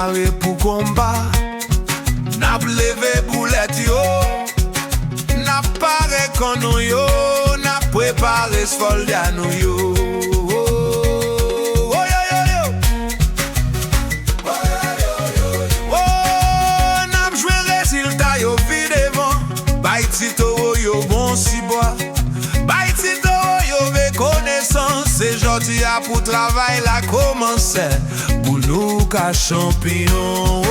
préparé pour combat. N'a levé boulette yo, n'a paré konon yo, n'a préparé soldat nou yo. Baitito yo bon si bois, baitito yo ve connaissance. C'est gentil à pour travail la commencer, pour nous ka champion.